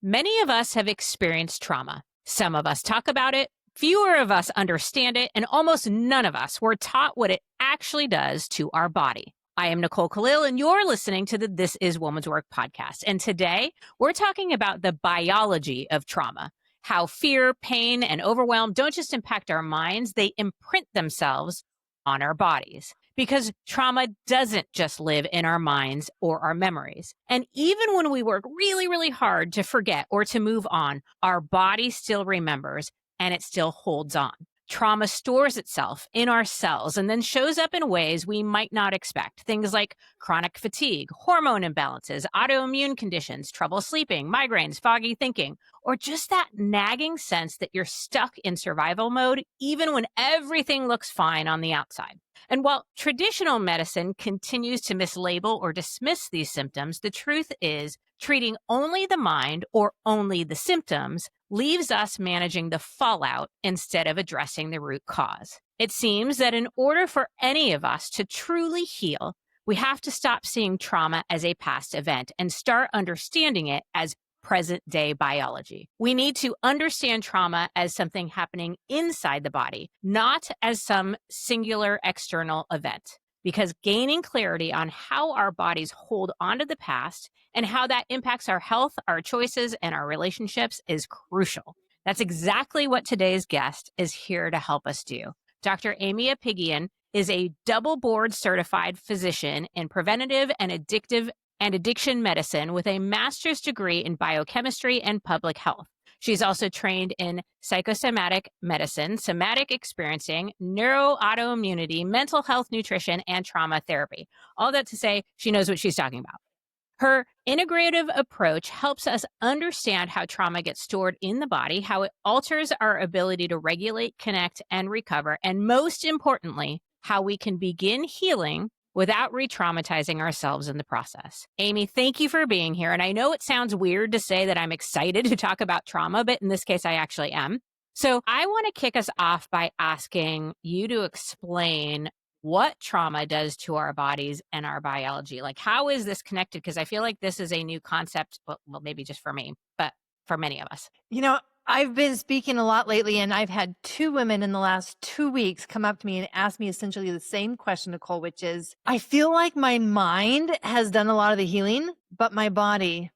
Many of us have experienced trauma. Some of us talk about it, fewer of us understand it, and almost none of us were taught what it actually does to our body. I am Nicole Khalil, and you're listening to the This Is Woman's Work podcast. And today, we're talking about the biology of trauma, how fear, pain, and overwhelm don't just impact our minds, they imprint themselves on our bodies. Because trauma doesn't just live in our minds or our memories. And even when we work really, really hard to forget or to move on, our body still remembers and it still holds on. Trauma stores itself in our cells and then shows up in ways we might not expect. Things like chronic fatigue, hormone imbalances, autoimmune conditions, trouble sleeping, migraines, foggy thinking, or just that nagging sense that you're stuck in survival mode even when everything looks fine on the outside. And while traditional medicine continues to mislabel or dismiss these symptoms, the truth is treating only the mind or only the symptoms leaves us managing the fallout instead of addressing the root cause. It seems that in order for any of us to truly heal, we have to stop seeing trauma as a past event and start understanding it as present-day biology. We need to understand trauma as something happening inside the body, not as some singular external event. Because gaining clarity on how our bodies hold onto the past and how that impacts our health, our choices, and our relationships is crucial. That's exactly what today's guest is here to help us do. Dr. Aimie Apigian is a double board certified physician in preventative and addiction medicine with a master's degree in biochemistry and public health. She's also trained in psychosomatic medicine, somatic experiencing, neuroautoimmunity, mental health nutrition, and trauma therapy. All that to say, she knows what she's talking about. Her integrative approach helps us understand how trauma gets stored in the body, how it alters our ability to regulate, connect, and recover, and most importantly, how we can begin healing without re-traumatizing ourselves in the process. Aimie, thank you for being here. And I know it sounds weird to say that I'm excited to talk about trauma, but in this case, I actually am. So I want to kick us off by asking you to explain what trauma does to our bodies and our biology. Like, how is this connected? Because I feel like this is a new concept, well, maybe just for me, but for many of us. I've been speaking a lot lately, and I've had 2 women in the last 2 weeks come up to me and ask me essentially the same question, Nicole, which is, I feel like my mind has done a lot of the healing, but my body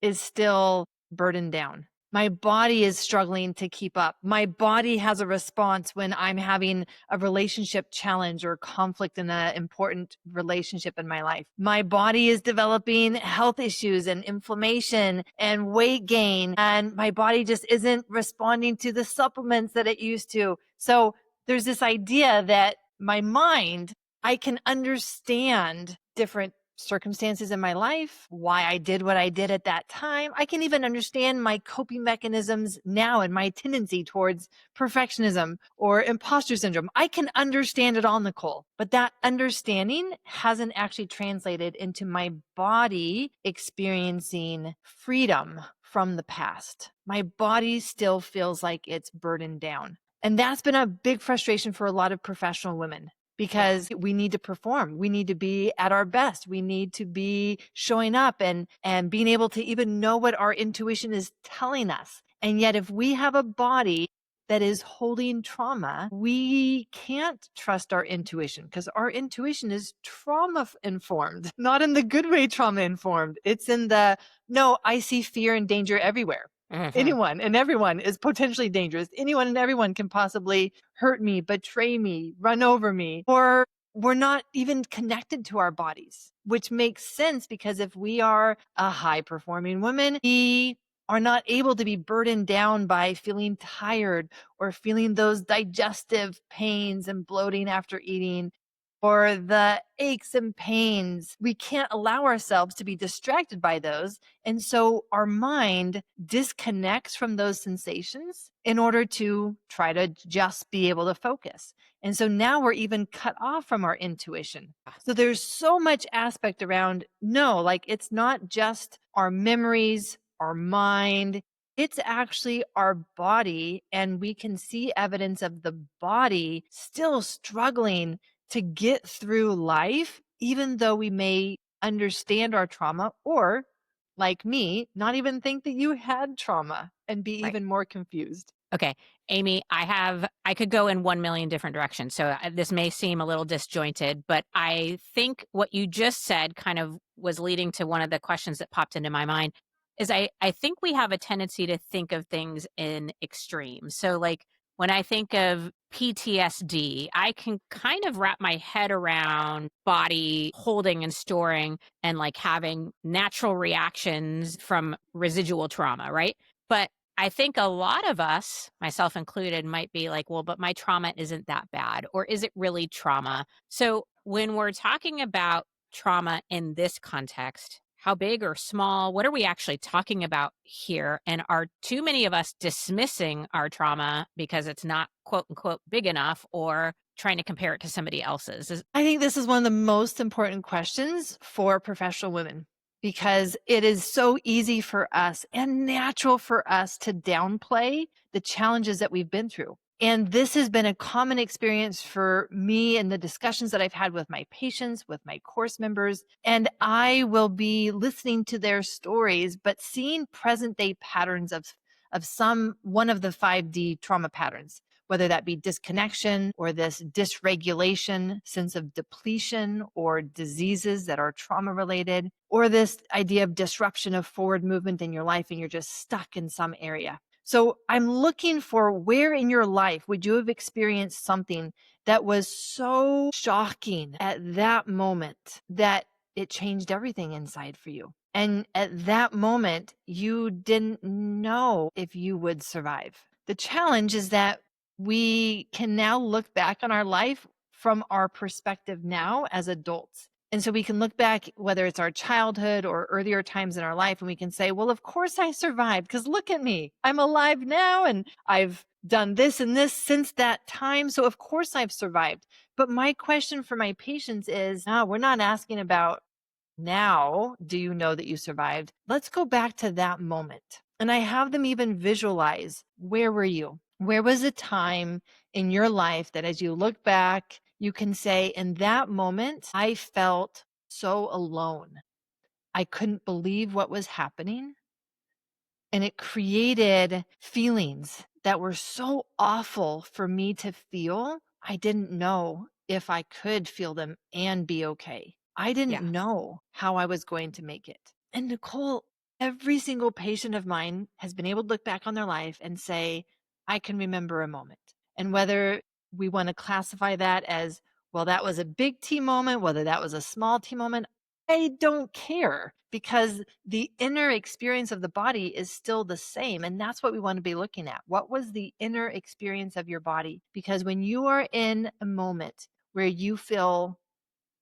is still burdened down. My body is struggling to keep up. My body has a response when I'm having a relationship challenge or conflict in an important relationship in my life. My body is developing health issues and inflammation and weight gain, and my body just isn't responding to the supplements that it used to. So there's this idea that my mind, I can understand different circumstances in my life, why I did what I did at that time. I can even understand my coping mechanisms now and my tendency towards perfectionism or imposter syndrome. I can understand it all, Nicole, but that understanding hasn't actually translated into my body experiencing freedom from the past. My body still feels like it's burdened down. And that's been a big frustration for a lot of professional women. Because we need to perform. We need to be at our best. We need to be showing up and being able to even know what our intuition is telling us. And yet if we have a body that is holding trauma, we can't trust our intuition because our intuition is trauma informed, not in the good way trauma informed. It's in the, no, I see fear and danger everywhere. Mm-hmm. Anyone and everyone is potentially dangerous. Anyone and everyone can possibly hurt me, betray me, run over me, or we're not even connected to our bodies, which makes sense because if we are a high performing woman, we are not able to be burdened down by feeling tired or feeling those digestive pains and bloating after eating, or the aches and pains. We can't allow ourselves to be distracted by those. And so our mind disconnects from those sensations in order to try to just be able to focus. And so now we're even cut off from our intuition. So there's so much aspect around, it's not just our memories, our mind, it's actually our body. And we can see evidence of the body still struggling to get through life, even though we may understand our trauma or like me, not even think that you had trauma and be Right. even more confused. Okay, Aimee, I could go in 1 million different directions. So this may seem a little disjointed, but I think what you just said kind of was leading to one of the questions that popped into my mind is I think we have a tendency to think of things in extremes. So like when I think of PTSD, I can kind of wrap my head around body holding and storing and like having natural reactions from residual trauma, right? But I think a lot of us, myself included, might be like, well, but my trauma isn't that bad. Or is it really trauma? So when we're talking about trauma in this context, how big or small, what are we actually talking about here? And are too many of us dismissing our trauma because it's not quote unquote big enough or trying to compare it to somebody else's? I think this is one of the most important questions for professional women because it is so easy for us and natural for us to downplay the challenges that we've been through. And this has been a common experience for me in the discussions that I've had with my patients, with my course members. And I will be listening to their stories, but seeing present day patterns of some one of the 5D trauma patterns, whether that be disconnection or this dysregulation, sense of depletion, or diseases that are trauma related, or this idea of disruption of forward movement in your life and you're just stuck in some area. So I'm looking for where in your life would you have experienced something that was so shocking at that moment that it changed everything inside for you. And at that moment, you didn't know if you would survive. The challenge is that we can now look back on our life from our perspective now as adults. And so we can look back, whether it's our childhood or earlier times in our life, and we can say, well, of course I survived because look at me. I'm alive now and I've done this and this since that time. So of course I've survived. But my question for my patients is, no, we're not asking about now, do you know that you survived? Let's go back to that moment. And I have them even visualize, where were you? Where was a time in your life that as you look back, you can say, in that moment, I felt so alone. I couldn't believe what was happening. And it created feelings that were so awful for me to feel. I didn't know if I could feel them and be okay. I didn't Yeah. know how I was going to make it. And Nicole, every single patient of mine has been able to look back on their life and say, I can remember a moment. And whether we want to classify that as, well, that was a big T moment, whether that was a small T moment, I don't care because the inner experience of the body is still the same. And that's what we want to be looking at. What was the inner experience of your body? Because when you are in a moment where you feel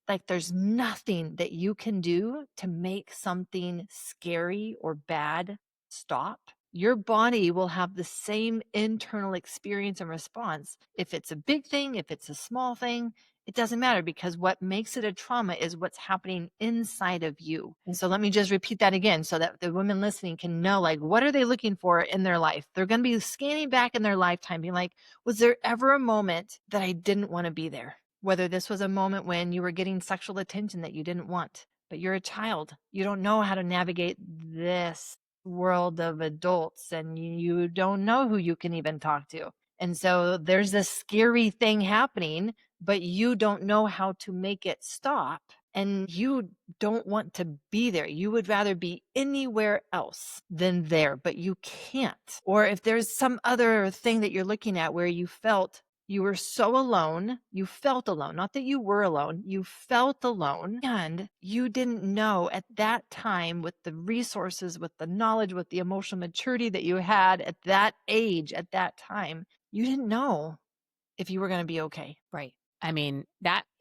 like there's nothing that you can do to make something scary or bad stop, your body will have the same internal experience and response. If it's a big thing, if it's a small thing, it doesn't matter because what makes it a trauma is what's happening inside of you. And so let me just repeat that again so that the women listening can know, like, what are they looking for in their life? They're going to be scanning back in their lifetime being like, was there ever a moment that I didn't want to be there? Whether this was a moment when you were getting sexual attention that you didn't want, but you're a child. You don't know how to navigate this world of adults and you don't know who you can even talk to. And so there's this scary thing happening, but you don't know how to make it stop. And you don't want to be there. You would rather be anywhere else than there, but you can't. Or if there's some other thing that you're looking at where you felt you were so alone, you felt alone, not that you were alone, you felt alone, and you didn't know at that time with the resources, with the knowledge, with the emotional maturity that you had at that age, at that time, you didn't know if you were going to be okay. Right. I mean,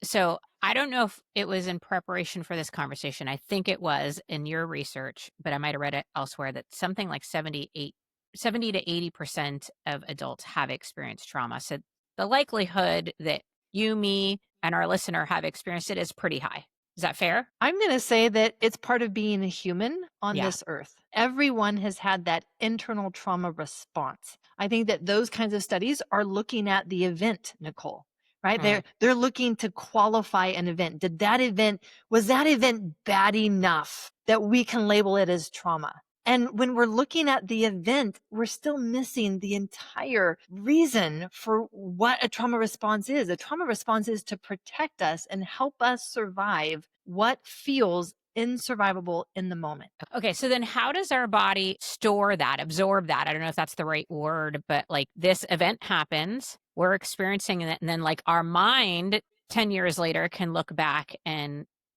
so I don't know if it was in preparation for this conversation. I think it was in your research, but I might have read it elsewhere that something like 70 to 80% of adults have experienced trauma. So the likelihood that you, me, and our listener have experienced it is pretty high. Is that fair? I'm going to say that it's part of being a human on Yeah. this earth. Everyone has had that internal trauma response. I think that those kinds of studies are looking at the event, Nicole, right? They're looking to qualify an event. Was that event bad enough that we can label it as trauma? And when we're looking at the event, we're still missing the entire reason for what a trauma response is. A trauma response is to protect us and help us survive what feels insurvivable in the moment. Okay, so then how does our body store that, absorb that? I don't know if that's the right word, but like this event happens, we're experiencing it, and then like our mind 10 years later can look back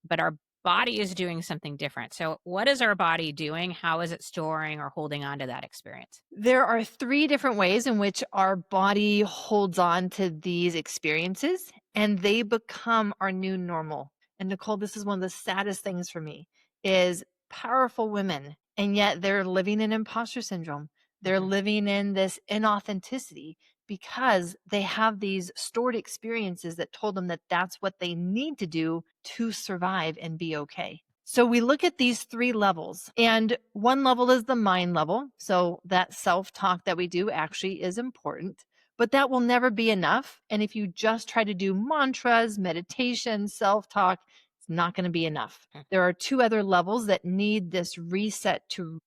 but our body is doing something different. So what is our body doing? How is it storing or holding on to that experience? There are 3 different ways in which our body holds on to these experiences, and they become our new normal. And Nicole, this is one of the saddest things for me is powerful women, and yet they're living in imposter syndrome. They're Mhm. living in this inauthenticity because they have these stored experiences that told them that that's what they need to do to survive and be okay. So we look at these 3 levels, and one level is the mind level. So that self-talk that we do actually is important, but that will never be enough. And if you just try to do mantras, meditation, self-talk, it's not going to be enough. Mm. There are 2 other levels that need this reset to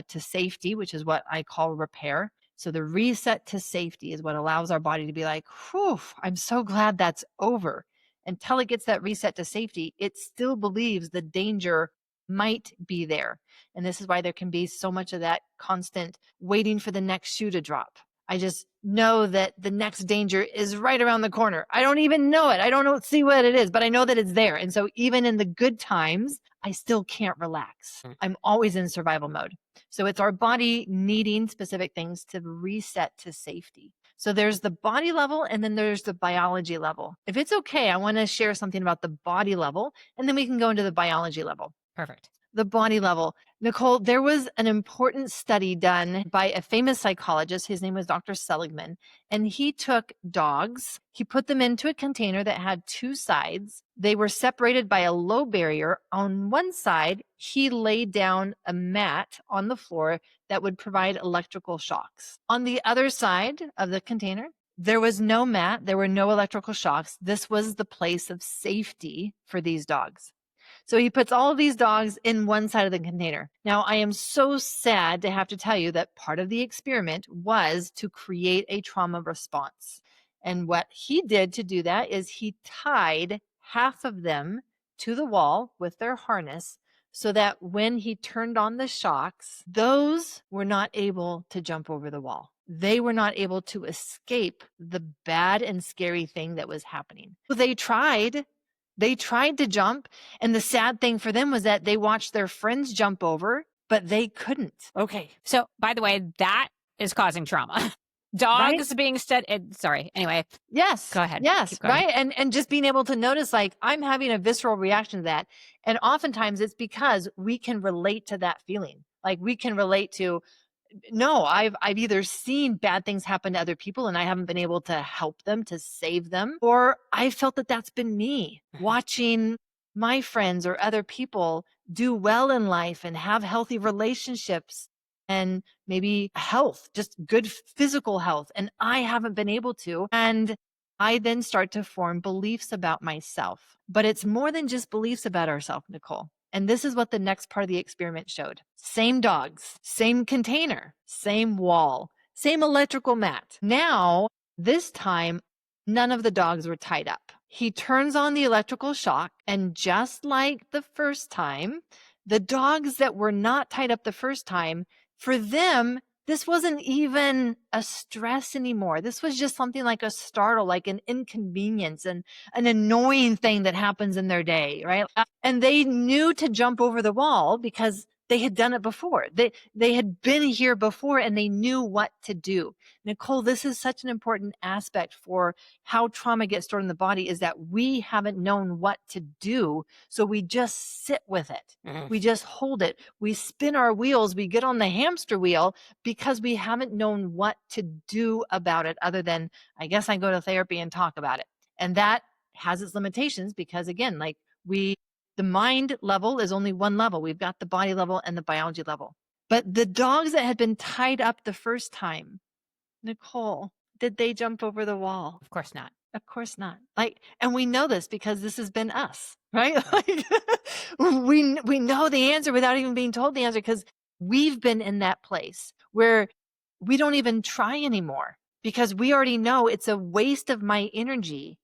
safety, which is what I call repair. So the reset to safety is what allows our body to be like, whew, I'm so glad that's over. Until it gets that reset to safety, it still believes the danger might be there. And this is why there can be so much of that constant waiting for the next shoe to drop. I just know that the next danger is right around the corner. I don't even know it. I don't know, see what it is, but I know that it's there. And so even in the good times, I still can't relax. I'm always in survival mode. So it's our body needing specific things to reset to safety. So there's the body level and then there's the biology level. If it's okay, I want to share something about the body level and then we can go into the biology level. Perfect. The body level. Nicole, there was an important study done by a famous psychologist. His name was Dr. Seligman. And he took dogs, he put them into a container that had 2 sides. They were separated by a low barrier. On one side, he laid down a mat on the floor that would provide electrical shocks. On the other side of the container, there was no mat, there were no electrical shocks. This was the place of safety for these dogs. So he puts all of these dogs in one side of the container. Now, I am so sad to have to tell you that part of the experiment was to create a trauma response. And what he did to do that is he tied half of them to the wall with their harness so that when he turned on the shocks, those were not able to jump over the wall. They were not able to escape the bad and scary thing that was happening. They tried. They tried to jump. And the sad thing for them was that they watched their friends jump over, but they couldn't. Okay. So, by the way, that is causing trauma. Right? Dogs being studied. Sorry. Anyway, Yes. go ahead. Yes. Keep going. Right. And just being able to notice, like, I'm having a visceral reaction to that. And oftentimes it's because we can relate to that feeling. Like we can relate to, no, I've either seen bad things happen to other people and I haven't been able to help them, to save them, or I felt that that's been me watching my friends or other people do well in life and have healthy relationships and maybe health, just good physical health. And I haven't been able to. And I then start to form beliefs about myself. But it's more than just beliefs about ourselves, Nicole. And this is what the next part of the experiment showed. Same dogs, same container, same wall, same electrical mat. Now, this time, none of the dogs were tied up. He turns on the electrical shock, and just like the first time, the dogs that were not tied up the first time, for them, this wasn't even a stress anymore. This was just something like a startle, like an inconvenience and an annoying thing that happens in their day, right? And they knew to jump over the wall because they had done it before. They had been here before and they knew what to do. Nicole, this is such an important aspect for how trauma gets stored in the body is that we haven't known what to do. So we just sit with it. We just hold it. We spin our wheels. We get on the hamster wheel because we haven't known what to do about it other than, I guess I go to therapy and talk about it. And that has its limitations because again, like the mind level is only one level. We've got the body level and the biology level. But the dogs that had been tied up the first time, Nicole, did they jump over the wall? Of course not. Of course not. Like, and we know this because this has been us, right? Like, we know the answer without even being told the answer because we've been in that place where we don't even try anymore because we already know it's a waste of my energy.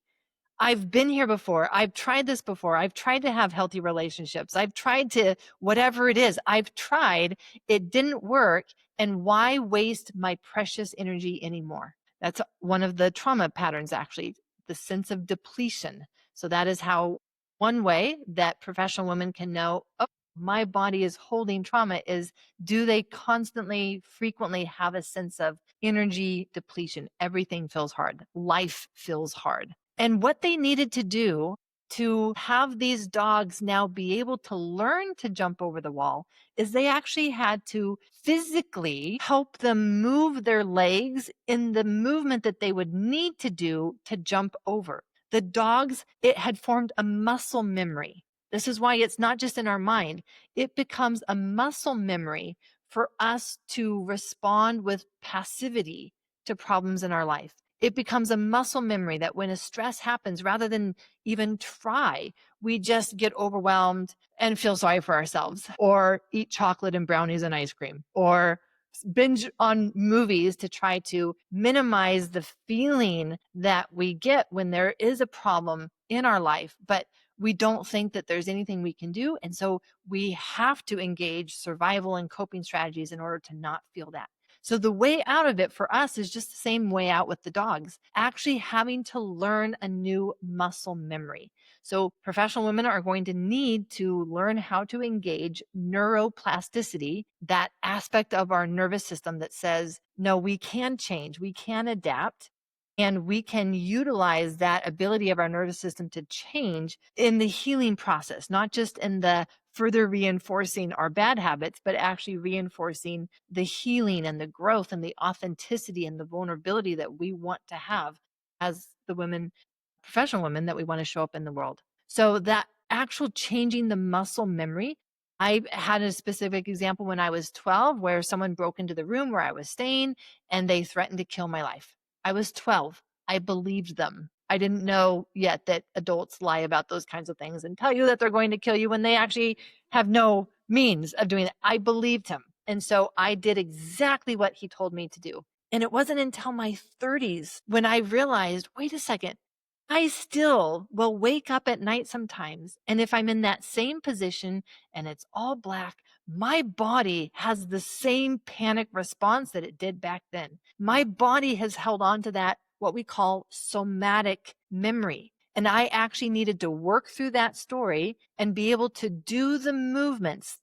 I've been here before. I've tried this before. I've tried to have healthy relationships. I've tried to whatever it is. I've tried. It didn't work. And why waste my precious energy anymore? That's one of the trauma patterns, actually, the sense of depletion. So that is how one way that professional women can know, oh, my body is holding trauma is, do they constantly, frequently have a sense of energy depletion? Everything feels hard. Life feels hard. And what they needed to do to have these dogs now be able to learn to jump over the wall is they actually had to physically help them move their legs in the movement that they would need to do to jump over. The dogs, it had formed a muscle memory. This is why it's not just in our mind. It becomes a muscle memory for us to respond with passivity to problems in our life. It becomes a muscle memory that when a stress happens, rather than even try, we just get overwhelmed and feel sorry for ourselves, or eat chocolate and brownies and ice cream, or binge on movies to try to minimize the feeling that we get when there is a problem in our life. But we don't think that there's anything we can do. And so we have to engage survival and coping strategies in order to not feel that. So the way out of it for us is just the same way out with the dogs, actually having to learn a new muscle memory. So professional women are going to need to learn how to engage neuroplasticity, that aspect of our nervous system that says, no, we can change, we can adapt, and we can utilize that ability of our nervous system to change in the healing process, not just in the further reinforcing our bad habits, but actually reinforcing the healing and the growth and the authenticity and the vulnerability that we want to have as the women, professional women that we want to show up in the world. So that actual changing the muscle memory, I had a specific example when I was 12 where someone broke into the room where I was staying and they threatened to kill my life. I was 12. I believed them. I didn't know yet that adults lie about those kinds of things and tell you that they're going to kill you when they actually have no means of doing it. I believed him. And so I did exactly what he told me to do. And it wasn't until my 30s when I realized, wait a second, I still will wake up at night sometimes. And if I'm in that same position and it's all black, my body has the same panic response that it did back then. My body has held on to that, what we call somatic memory. And I actually needed to work through that story and be able to do the movements,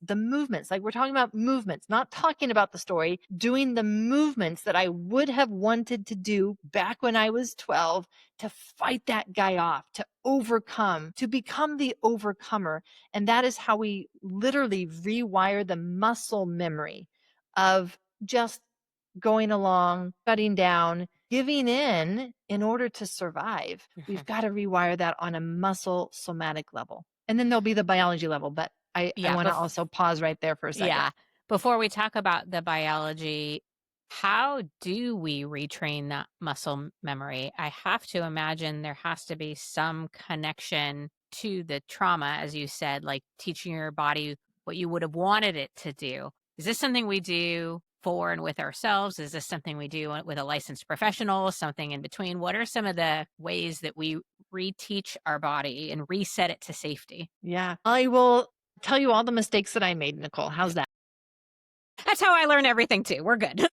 like we're talking about movements, not talking about the story, doing the movements that I would have wanted to do back when I was 12 to fight that guy off, to overcome, to become the overcomer. And that is how we literally rewire the muscle memory of just going along, shutting down, giving in order to survive. We've got to rewire that on a muscle somatic level. And then there'll be the biology level. But I Yeah, want to also pause right there for a second. yeah. Before we talk about the biology, how do we retrain that muscle memory? I have to imagine there has to be some connection to the trauma, as you said, like teaching your body what you would have wanted it to do. Is this something we do for and with ourselves? Is this something we do with a licensed professional, something in between? What are some of the ways that we reteach our body and reset it to safety? Yeah. I will tell you all the mistakes that I made, Nicole. How's that? That's how I learn everything too. We're good.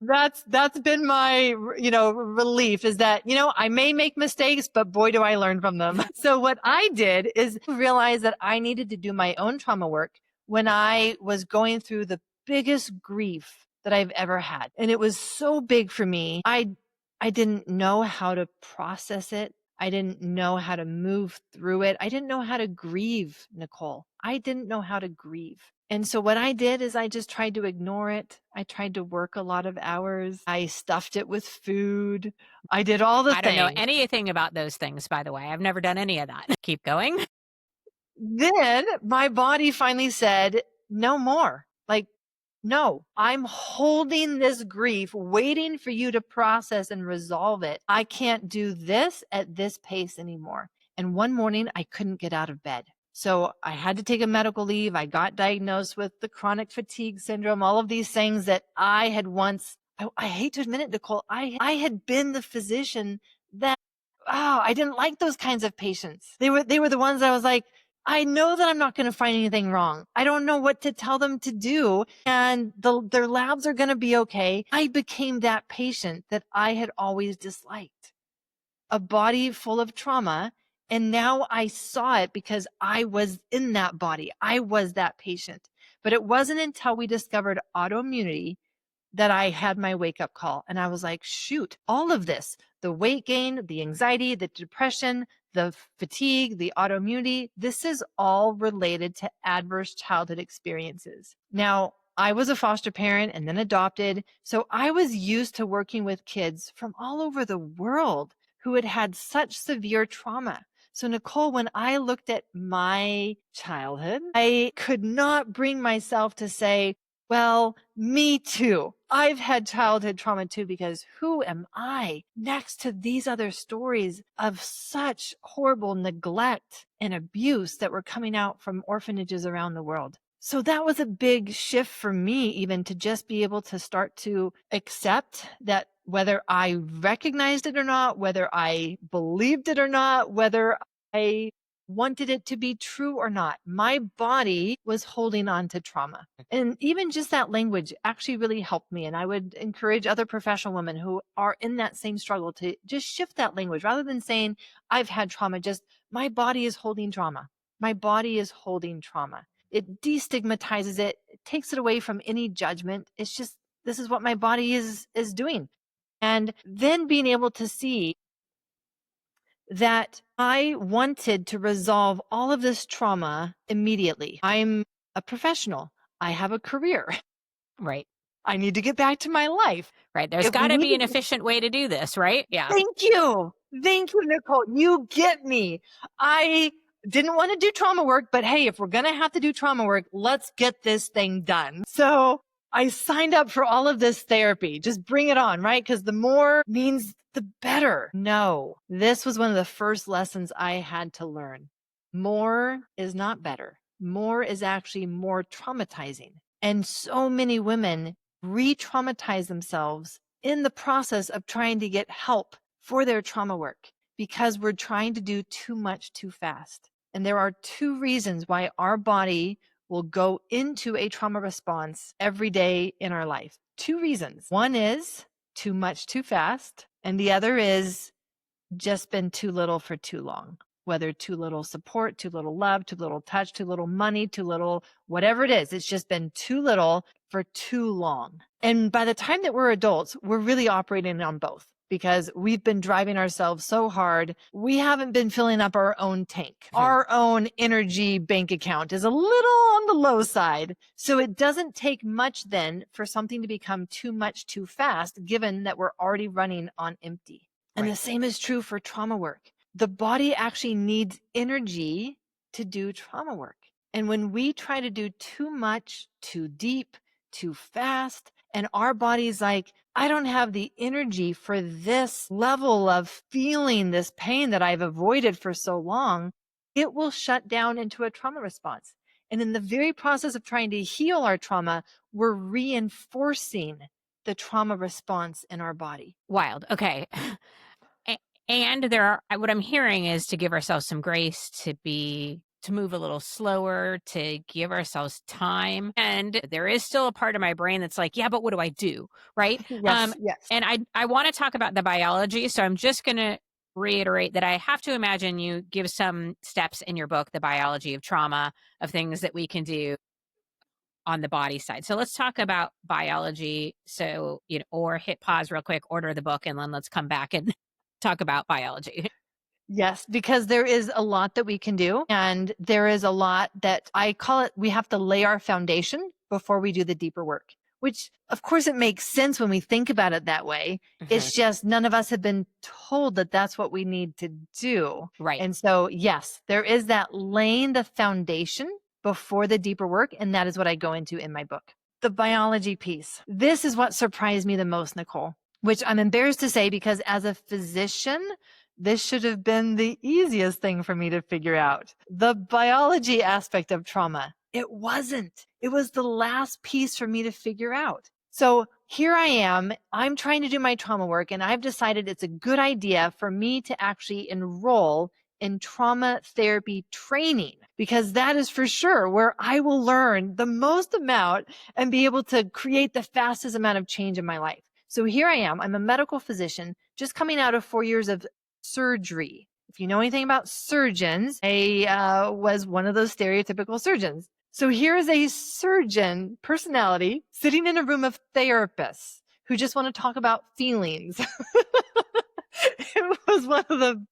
That's been my, relief is that, I may make mistakes, but boy, do I learn from them. So what I did is realize that I needed to do my own trauma work when I was going through the biggest grief that I've ever had. And it was so big for me. I didn't know how to process it. I didn't know how to move through it. I didn't know how to grieve, Nicole. I didn't know how to grieve. And so what I did is I just tried to ignore it. I tried to work a lot of hours. I stuffed it with food. I did all the I don't know things. anything about those things, by the way. I've never done any of that. Keep going. Then my body finally said, no more. Like, No, I'm holding this grief, waiting for you to process and resolve it. I can't do this at this pace anymore. And one morning I couldn't get out of bed. So I had to take a medical leave. I got diagnosed with the chronic fatigue syndrome, all of these things that I had once, I hate to admit it, Nicole, I had been the physician that, I didn't like those kinds of patients. They were the ones that I was like, I know that I'm not going to find anything wrong. I don't know what to tell them to do. And their labs are going to be okay. I became that patient that I had always disliked, a body full of trauma. And now I saw it because I was in that body. I was that patient. But it wasn't until we discovered autoimmunity that I had my wake up call. And I was like, shoot, all of this, the weight gain, the anxiety, the depression, the fatigue, the autoimmunity, this is all related to adverse childhood experiences. Now, I was a foster parent and then adopted. So I was used to working with kids from all over the world who had had such severe trauma. So Nicole, when I looked at my childhood, I could not bring myself to say, well, me too. I've had childhood trauma too, because who am I next to these other stories of such horrible neglect and abuse that were coming out from orphanages around the world? So that was a big shift for me, even to just be able to start to accept that whether I recognized it or not, whether I believed it or not, whether I wanted it to be true or not, my body was holding on to trauma. And even just that language actually really helped me. And I would encourage other professional women who are in that same struggle to just shift that language rather than saying, I've had trauma, just my body is holding trauma. My body is holding trauma. It destigmatizes it, it takes it away from any judgment. It's just, this is what my body is doing. And then being able to see that I wanted to resolve all of this trauma immediately. I'm a professional. I have a career. Right. I need to get back to my life. Right. There's If we got to need be an to, efficient way to do this, right? Yeah. thank you. Thank you, Nicole. You get me. I didn't want to do trauma work, but hey, if we're going to have to do trauma work, let's get this thing done. So I signed up for all of this therapy. Just bring it on, right? Because the more means the better. No, this was one of the first lessons I had to learn. More is not better. More is actually more traumatizing. And so many women re-traumatize themselves in the process of trying to get help for their trauma work because we're trying to do too much too fast. And there are two reasons why our body will go into a trauma response every day in our life. Two reasons. One is too much too fast, and the other is just been too little for too long. Whether too little support, too little love, too little touch, too little money, too little whatever it is, it's just been too little for too long. And by the time that we're adults, we're really operating on both because we've been driving ourselves so hard. We haven't been filling up our own tank. Our own energy bank account is a little on the low side. So it doesn't take much then for something to become too much too fast, given that we're already running on empty. And the same is true for trauma work. The body actually needs energy to do trauma work. And when we try to do too much, too deep, too fast, and our body's like, I don't have the energy for this level of feeling this pain that I've avoided for so long, it will shut down into a trauma response. And in the very process of trying to heal our trauma, we're reinforcing the trauma response in our body. Wild. Okay. And there are, what I'm hearing is to give ourselves some grace, to move a little slower, to give ourselves time. And there is still a part of my brain that's like, yeah, but what do I do? Right. Yes, yes. And I want to talk about the biology. So I'm just going to reiterate that I have to imagine you give some steps in your book, The Biology of Trauma, of things that we can do on the body side. So let's talk about biology. So, or hit pause real quick, order the book, and then let's come back and talk about biology. Yes, because there is a lot that we can do. And there is a lot that I call it, we have to lay our foundation before we do the deeper work, which of course it makes sense when we think about it that way. It's just none of us have been told that that's what we need to do. Right. And so, yes, there is that laying the foundation before the deeper work. And that is what I go into in my book. the biology piece. This is what surprised me the most, Nicole, which I'm embarrassed to say because as a physician, this should have been the easiest thing for me to figure out. The biology aspect of trauma. It wasn't. It was the last piece for me to figure out. So here I am. I'm trying to do my trauma work, and I've decided it's a good idea for me to actually enroll in trauma therapy training, because that is for sure where I will learn the most amount and be able to create the fastest amount of change in my life. So here I am. I'm a medical physician just coming out of 4 years of surgery. If you know anything about surgeons, I was one of those stereotypical surgeons. So here is a surgeon personality sitting in a room of therapists who just want to talk about feelings. It was one of the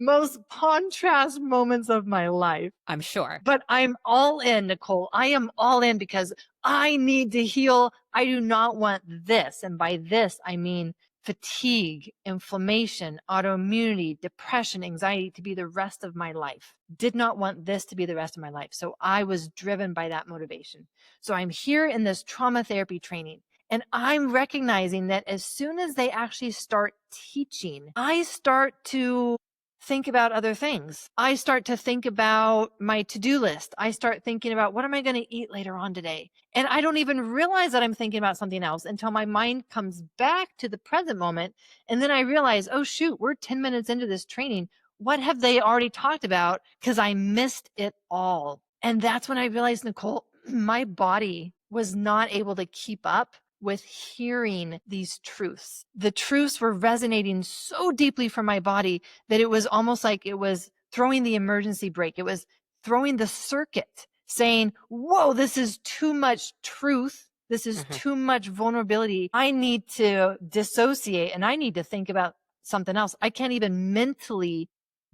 most contrast moments of my life. I'm sure. But I'm all in, Nicole. I am all in because I need to heal. I do not want this. And by this, I mean fatigue, inflammation, autoimmunity, depression, anxiety to be the rest of my life. Did not want this to be the rest of my life. So I was driven by that motivation. So I'm here in this trauma therapy training. And I'm recognizing that as soon as they actually start teaching, I start to think about other things. I start to think about my to-do list. I start thinking about what am I going to eat later on today? And I don't even realize that I'm thinking about something else until my mind comes back to the present moment. And then I realize, oh shoot, we're 10 minutes into this training. What have they already talked about? Because I missed it all. And that's when I realized, Nicole, my body was not able to keep up with hearing these truths. The truths were resonating so deeply from my body that it was almost like it was throwing the emergency brake. It was throwing the circuit, saying, whoa, this is too much truth. This is too much vulnerability. I need to dissociate and I need to think about something else. I can't even mentally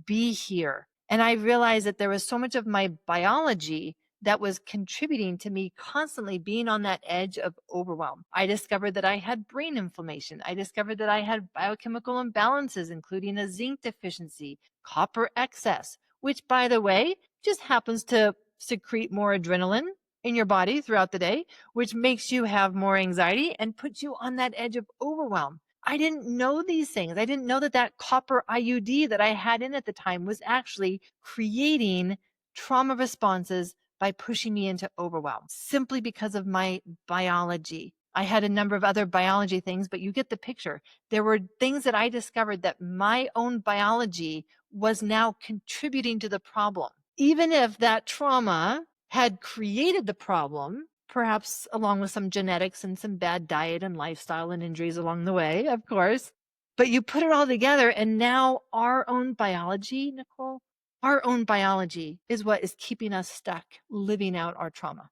be here. And I realized that there was so much of my biology that was contributing to me constantly being on that edge of overwhelm. I discovered that I had brain inflammation. I discovered that I had biochemical imbalances, including a zinc deficiency, copper excess, which, by the way, just happens to secrete more adrenaline in your body throughout the day, which makes you have more anxiety and puts you on that edge of overwhelm. I didn't know these things. I didn't know that that copper IUD that I had in at the time was actually creating trauma responses by pushing me into overwhelm simply because of my biology. I had a number of other biology things, but you get the picture. There were things that I discovered that my own biology was now contributing to the problem. Even if that trauma had created the problem, perhaps along with some genetics and some bad diet and lifestyle and injuries along the way, of course. But you put it all together, and now our own biology, Nicole, our own biology is what is keeping us stuck living out our trauma.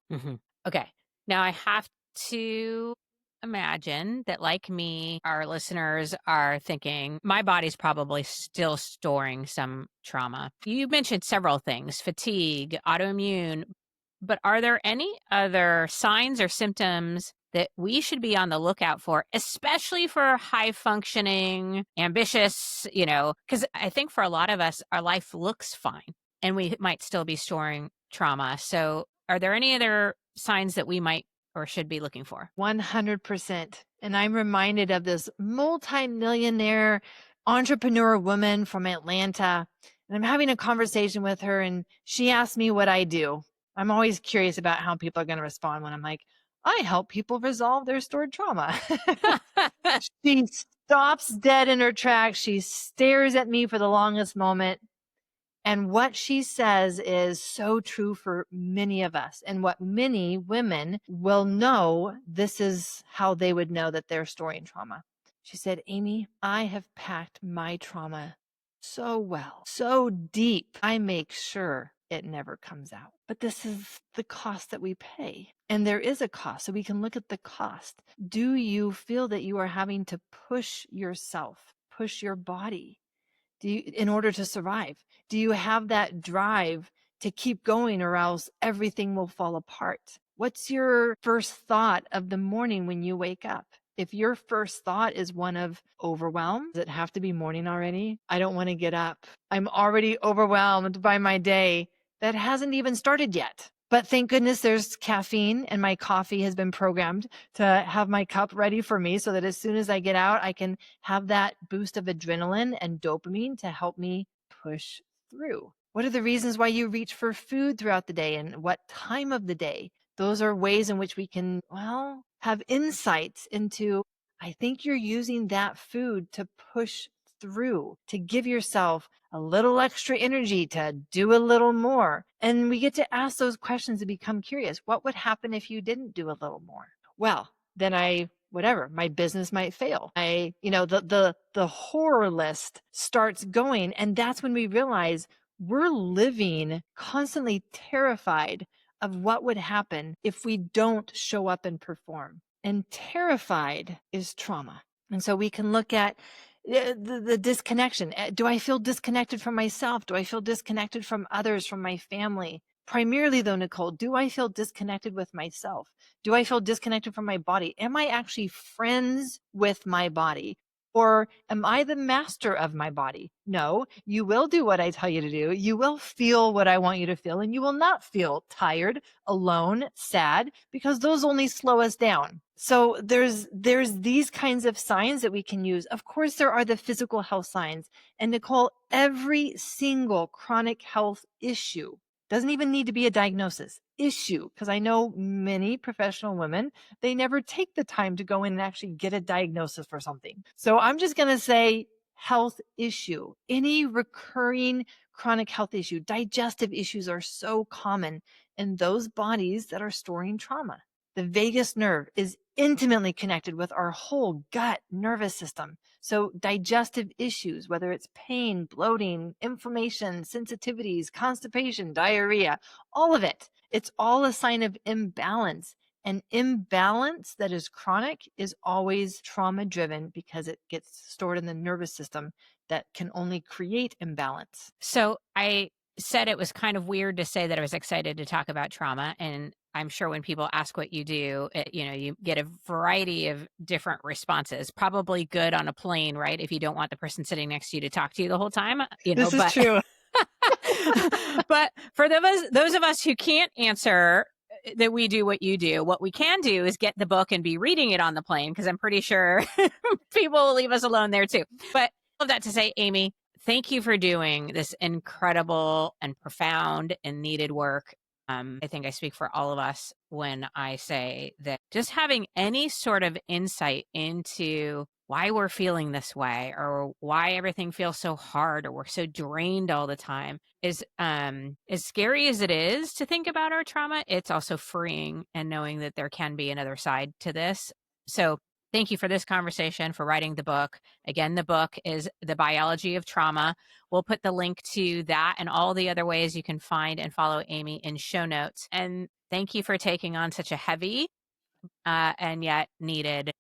Okay. Now I have to imagine that, like me, our listeners are thinking, my body's probably still storing some trauma. You mentioned several things: fatigue, autoimmune, but are there any other signs or symptoms that we should be on the lookout for, especially for high functioning, ambitious, because I think for a lot of us, our life looks fine and we might still be storing trauma. So are there any other signs that we might or should be looking for? 100%. And I'm reminded of this multi-millionaire entrepreneur woman from Atlanta. And I'm having a conversation with her, and she asked me what I do. I'm always curious about how people are going to respond when I'm like, I help people resolve their stored trauma. She stops dead in her tracks. She stares at me for the longest moment. And what she says is so true for many of us. And what many women will know, this is how they would know that they're storing trauma. She said, Aimee, I have packed my trauma so well, so deep. I make sure it never comes out. But this is the cost that we pay. And there is a cost. So we can look at the cost. Do you feel that you are having to push yourself, push your body? In order to survive? Do you have that drive to keep going, or else everything will fall apart? What's your first thought of the morning when you wake up? If your first thought is one of overwhelm, does it have to be morning already? I don't want to get up. I'm already overwhelmed by my day that hasn't even started yet. But thank goodness there's caffeine, and my coffee has been programmed to have my cup ready for me so that as soon as I get out, I can have that boost of adrenaline and dopamine to help me push through. What are the reasons why you reach for food throughout the day and what time of the day? Those are ways in which we can, well, have insights into, I think you're using that food to push through, to give yourself a little extra energy to do a little more. And we get to ask those questions and become curious. What would happen if you didn't do a little more? Well, then whatever, my business might fail. The horror list starts going. And that's when we realize we're living constantly terrified of what would happen if we don't show up and perform. And terrified is trauma. And so we can look at the disconnection. Do I feel disconnected from myself? Do I feel disconnected from others, from my family? Primarily though, Nicole, do I feel disconnected with myself? Do I feel disconnected from my body? Am I actually friends with my body? Or am I the master of my body? No, you will do what I tell you to do. You will feel what I want you to feel, and you will not feel tired, alone, sad, because those only slow us down. So there's these kinds of signs that we can use. Of course, there are the physical health signs. And Nicole, every single chronic health issue doesn't even need to be a diagnosis issue, because I know many professional women, they never take the time to go in and actually get a diagnosis for something. So I'm just going to say health issue, any recurring chronic health issue. Digestive issues are so common in those bodies that are storing trauma. The vagus nerve is intimately connected with our whole gut nervous system. So digestive issues, whether it's pain, bloating, inflammation, sensitivities, constipation, diarrhea, all of it, it's all a sign of imbalance. An imbalance that is chronic is always trauma driven because it gets stored in the nervous system that can only create imbalance. So I said it was kind of weird to say that I was excited to talk about trauma. And I'm sure when people ask what you do, you get a variety of different responses. Probably good on a plane, right? If you don't want the person sitting next to you to talk to you the whole time, This is but true. but for those of us who can't answer that we do what you do, what we can do is get the book and be reading it on the plane, because I'm pretty sure people will leave us alone there too. But all of that to say, Aimee, thank you for doing this incredible and profound and needed work. I think I speak for all of us when I say that just having any sort of insight into why we're feeling this way, or why everything feels so hard, or we're so drained all the time, is as scary as it is to think about our trauma. It's also freeing, and knowing that there can be another side to this. So thank you for this conversation, for writing the book. Again, the book is The Biology of Trauma. We'll put the link to that and all the other ways you can find and follow Aimee in show notes. And thank you for taking on such a heavy and yet needed,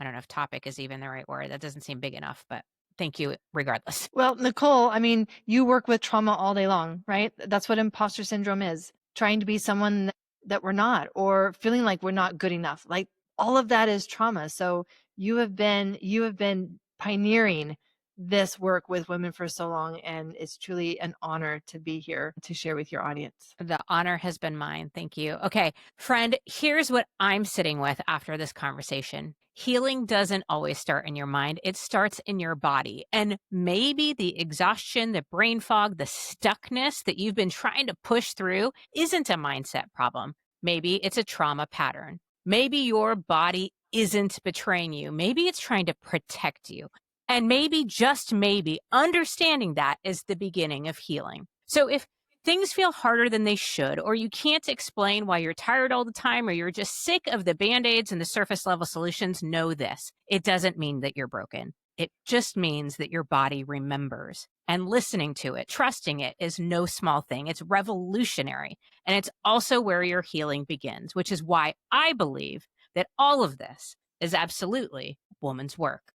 I don't know if topic is even the right word. That doesn't seem big enough, but thank you regardless. Well, Nicole, I mean, you work with trauma all day long, right? That's what imposter syndrome is. Trying to be someone that we're not, or feeling like we're not good enough. Like, all of that is trauma. So you have been pioneering this work with women for so long, and it's truly an honor to be here to share with your audience. The honor has been mine. Thank you. Okay, friend, here's what I'm sitting with after this conversation. Healing doesn't always start in your mind. It starts in your body. And maybe the exhaustion, the brain fog, the stuckness that you've been trying to push through isn't a mindset problem. Maybe it's a trauma pattern. Maybe your body isn't betraying you. Maybe it's trying to protect you. And maybe, just maybe, understanding that is the beginning of healing. So if things feel harder than they should, or you can't explain why you're tired all the time, or you're just sick of the Band-Aids and the surface level solutions, know this. It doesn't mean that you're broken. It just means that your body remembers. And listening to it, trusting it, is no small thing. It's revolutionary. And it's also where your healing begins, which is why I believe that all of this is absolutely woman's work.